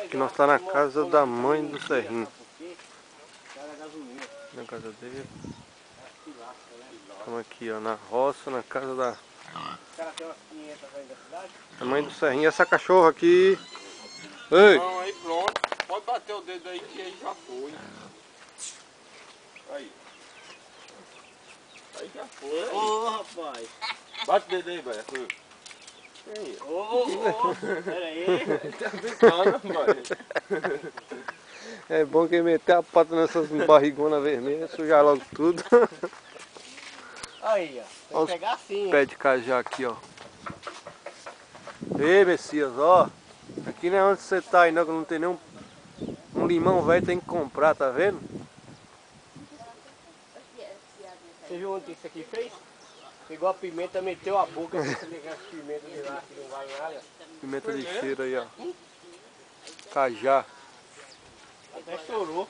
Aqui nós tá na casa da mãe do Serrinho. Na casa dele. Estamos aqui, ó, na roça, na casa da mãe do Serrinho. Essa cachorra aqui. Ei! Não, aí pronto. Pode bater o dedo aí que aí já foi. Aí. Aí já foi. Ô, rapaz. Bate o dedo aí, velho. Pera aí. Tá brincando, rapaz. É bom que meter a pata nessas barrigonas vermelhas, sujar logo tudo. Aí, ó. Vai pegar assim. Pé de cajá aqui, ó. Ei, Messias, ó. Aqui não é onde você tá aí, não, que não tem nenhum um limão velho, tem que comprar, tá vendo? Você viu onde isso aqui fez? Pegou a pimenta, meteu a boca, deixa ligar as pimentas de lá, que não vale nada. Pimenta de cheiro aí, ó. Cajá. Até estourou.